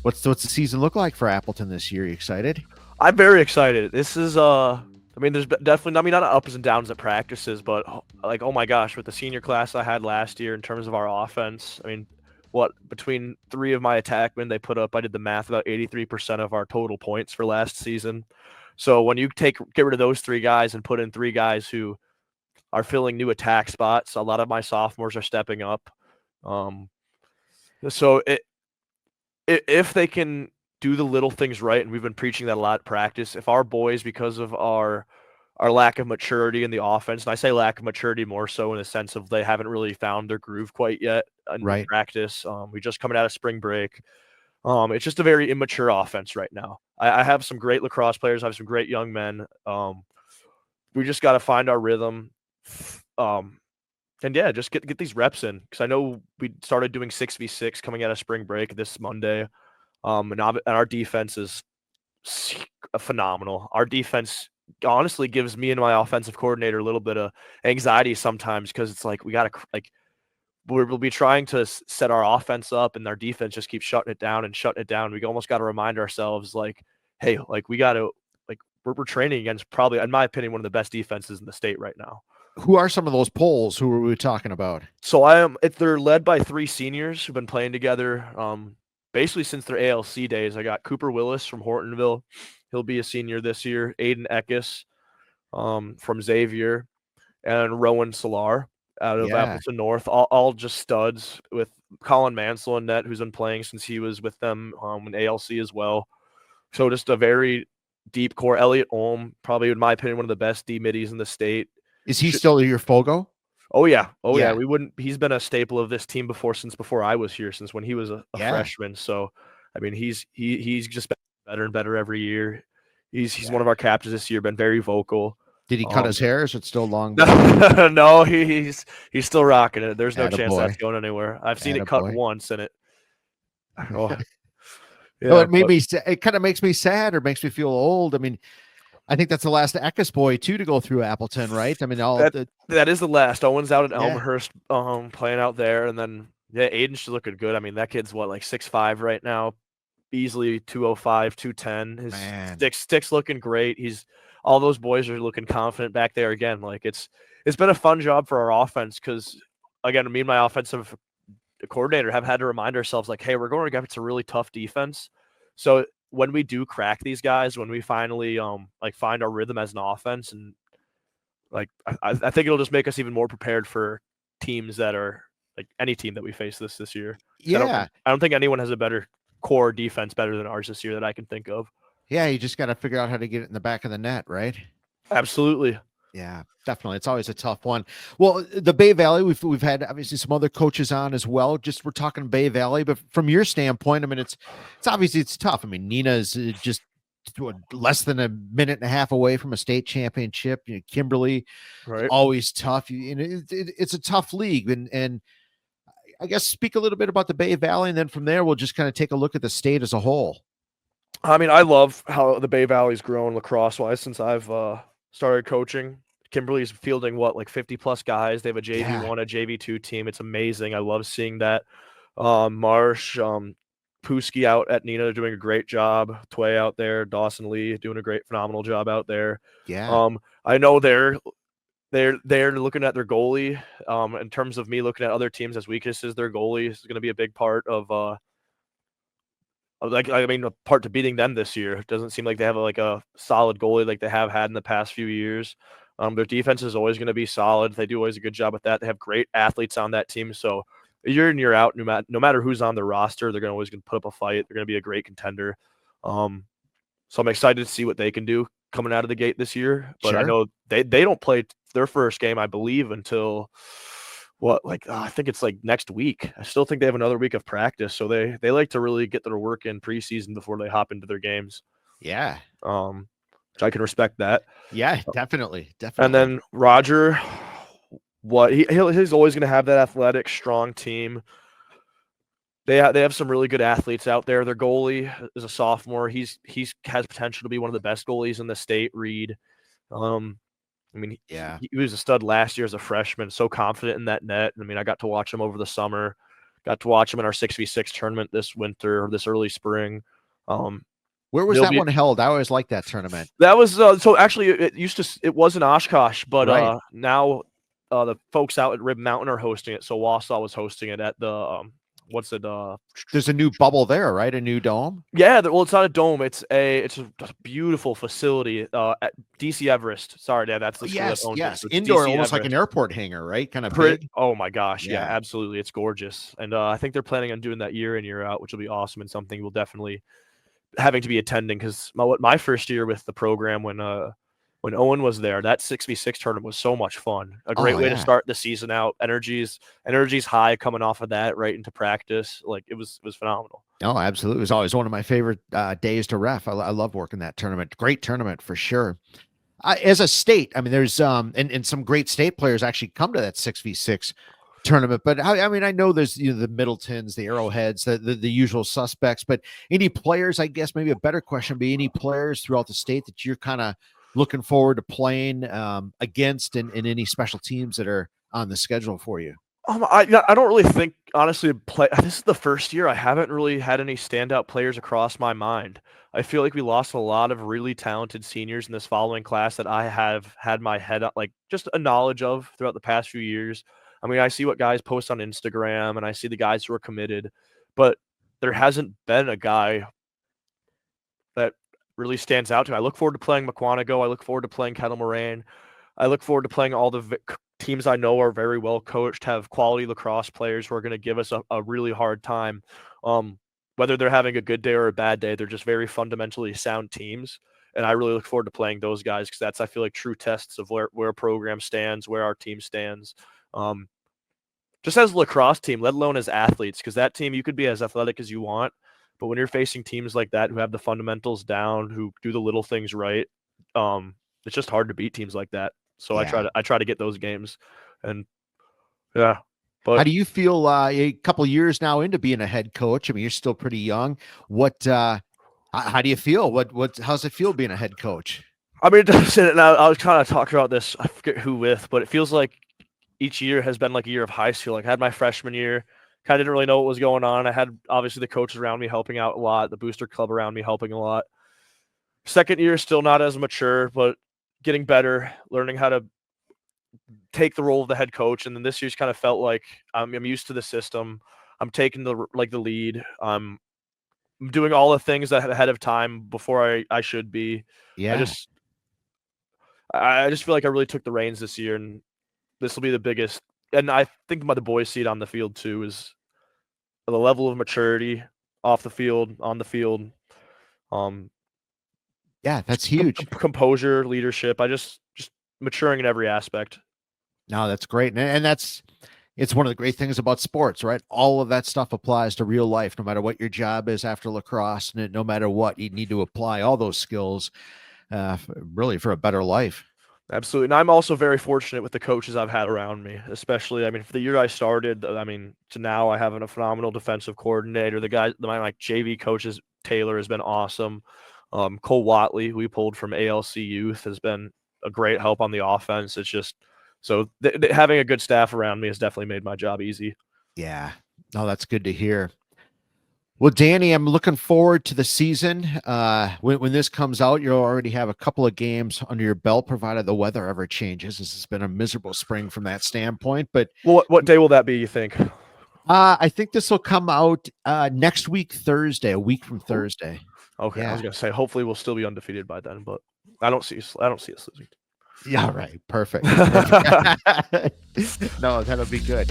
What's the season look like for Appleton this year? You excited? I'm very excited. This is I mean, there's definitely, I mean, not ups and downs at practices, but like, oh my gosh, with the senior class I had last year in terms of our offense, I mean, what between three of my attackmen, they put up, I did the math, about 83% of our total points for last season. So when you get rid of those three guys and put in three guys who are filling new attack spots, a lot of my sophomores are stepping up. Um, so if they can do the little things right, and we've been preaching that a lot at practice, if our boys, because of our lack of maturity in the offense, and I say lack of maturity more so in the sense of they haven't really found their groove quite yet in Right. practice. We just coming out of spring break. It's just a very immature offense right now. I have some great lacrosse players. I have some great young men. We just got to find our rhythm. Um, and yeah, just get these reps in, because I know we started doing 6v6 coming out of spring break this Monday. And our defense is phenomenal. Our defense honestly gives me and my offensive coordinator a little bit of anxiety sometimes, because it's like we got to like we'll be trying to set our offense up, and our defense just keeps shutting it down and shutting it down. We almost got to remind ourselves like, hey, like we got to like we're training against probably, in my opinion, one of the best defenses in the state right now. Who are some of those polls? Who are we talking about? So they're led by three seniors who've been playing together basically since their ALC days. I got Cooper Willis from Hortonville. He'll be a senior this year. Aiden Eckes from Xavier, and Rowan Solar out of Yeah. Appleton North. All just studs, with Colin Mansell in net, who's been playing since he was with them in ALC as well. So just a very deep core. Elliot Olm, probably in my opinion, one of the best D middies in the state. Is he still your Fogo? Oh yeah, oh yeah. Yeah. We wouldn't. He's been a staple of this team since before I was here, since when he was a Yeah. freshman. So, I mean, he's just been better and better every year. He's Yeah. one of our captains this year. Been very vocal. Did he cut his hair? Is it still long? No, he's still rocking it. There's no chance Attaboy. that's going anywhere. I've seen it cut Attaboy. once, and it. Oh, No, yeah, it made but me. It kind of makes me sad, or makes me feel old. I mean, I think that's the last Eckes boy too to go through Appleton, right? I mean, all that the that is the last. Owen's out at yeah, Elmhurst, playing out there, and then yeah, Aiden's looking good. I mean, that kid's what, like 6'5" right now, easily 205, 210. His man. sticks looking great. All those boys are looking confident back there again. Like it's been a fun job for our offense, because again, me and my offensive coordinator have had to remind ourselves like, hey, we're going against a really tough defense. So when we do crack these guys, when we finally like find our rhythm as an offense, and like I think it'll just make us even more prepared for teams that are like any team that we face this year. Yeah, I don't think anyone has a better core defense better than ours this year that I can think of. yeah. You just got to figure out how to get it in the back of the net, right? Absolutely. Yeah, definitely. It's always a tough one. Well, the Bay Valley, we've had obviously some other coaches on as well. Just we're talking Bay Valley, but from your standpoint, I mean, it's obviously it's tough. I mean, Nina is just less than a minute and a half away from a state championship. You know, Kimberly, Right. always tough. It's a tough league, and I guess speak a little bit about the Bay Valley, and then from there we'll just kind of take a look at the state as a whole. I mean, I love how the Bay Valley's grown lacrosse wise since I've started coaching. Kimberly's fielding what, like 50 plus guys. They have a Yeah, JV1, a JV2 team. It's amazing. I love seeing that. Marsh, Pusky out at Nina, they're doing a great job. Tway out there, Dawson Lee doing a great, phenomenal job out there. yeah, I know they're looking at their goalie. In terms of me looking at other teams as weaknesses, their goalie is going to be a big part of like, I mean, a part to beating them this year. It doesn't seem like they have a solid goalie like they have had in the past few years. Their defense is always going to be solid. They do always a good job with that. They have great athletes on that team. So year in, year out, no matter who's on their roster, they're always going to put up a fight. They're going to be a great contender. So I'm excited to see what they can do coming out of the gate this year. But I sure. know they don't play their first game, I believe, until I think it's like next week. I still think they have another week of practice, so they like to really get their work in preseason before they hop into their games. Yeah, Which I can respect that. yeah, definitely, And definitely. then Roger, he's always going to have that athletic, strong team. They have some really good athletes out there. Their goalie is a sophomore. He's has potential to be one of the best goalies in the state. Reed. I mean, Yeah, he was a stud last year as a freshman. So confident in that net. I mean, I got to watch him over the summer. Got to watch them in our 6v6 tournament this winter or this early spring. Where was that one held? I always liked that tournament. That was so actually it was in Oshkosh, but Right. now the folks out at Rib Mountain are hosting it. So Wausau was hosting it at the what's it? There's a new bubble there, right? A new dome. Yeah, well, it's not a dome. It's a beautiful facility. At DC Everest. Sorry, Dad, that's the school that owns it. So Indoor, DC almost Everest. like an airport hangar, right? Kind of big. Oh my gosh, yeah, Yeah. absolutely, it's gorgeous, and I think they're planning on doing that year in year out, which will be awesome and something we'll definitely having to be attending because my first year with the program when Owen was there, that 6v6 tournament was so much fun. A great way to start the season out. Energy's high coming off of that right into practice. Like it was phenomenal. Oh, absolutely. It was always one of my favorite days to ref. I love working that tournament. Great tournament for sure. As a state, I mean, there's and some great state players actually come to that 6v6 tournament. But I mean, I know there's the Middletons, the Arrowheads, the usual suspects. But any players, I guess maybe a better question would be any players throughout the state that you're kind of looking forward to playing against and any special teams that are on the schedule for you? I don't really think honestly this is the first year I haven't really had any standout players across my mind. I feel like we lost a lot of really talented seniors in this following class that I have had my head up, like just a knowledge of throughout the past few years. I mean, I see what guys post on Instagram and I see the guys who are committed, but there hasn't been a guy that really stands out to me. I look forward to playing McQuantico. I look forward to playing Kettle Moraine. I look forward to playing all the teams I know are very well coached, have quality lacrosse players who are going to give us a really hard time. Whether they're having a good day or a bad day, they're just very fundamentally sound teams. And I really look forward to playing those guys because that's, I feel like, true tests of where a program stands, where our team stands. Just as a lacrosse team, let alone as athletes, because that team, you could be as athletic as you want, but when you're facing teams like that who have the fundamentals down, who do the little things right, it's just hard to beat teams like that. So I try to get those games, and yeah. But how do you feel a couple years now into being a head coach? I mean, you're still pretty young. How do you feel? How's it feel being a head coach? I mean, I was kind of talking about this. I forget who with, but it feels like each year has been like a year of high school. Like I had my freshman year, kind of didn't really know what was going on. I had obviously the coaches around me helping out a lot, the booster club around me helping a lot. Second year, still not as mature, but getting better, learning how to take the role of the head coach. And then this year's kind of felt like I'm used to the system. I'm taking the lead. I'm doing all the things ahead of time before I should be. Yeah. I just feel like I really took the reins this year, and this will be the biggest. And I think the boys see it on the field too, is the level of maturity off the field, on the field. Yeah, that's huge. Composure, leadership. I just maturing in every aspect. No, that's great. And it's one of the great things about sports, right? All of that stuff applies to real life, no matter what your job is after lacrosse, and no matter what, you need to apply all those skills really for a better life. Absolutely. And I'm also very fortunate with the coaches I've had around me, especially, I mean, for the year I started, I mean, to now I have a phenomenal defensive coordinator. My JV coaches, Taylor has been awesome. Cole Watley, who we pulled from ALC Youth, has been a great help on the offense. It's just, so having a good staff around me has definitely made my job easy. Yeah. No, that's good to hear. Well, Danny, I'm looking forward to the season. When this comes out, you'll already have a couple of games under your belt, provided the weather ever changes. This has been a miserable spring from that standpoint. But what day will that be, you think? I think this will come out next week, Thursday, a week from Thursday. Okay, yeah. I was gonna say hopefully we'll still be undefeated by then, but I don't see us losing. Yeah, right. Perfect. No, that'll be good.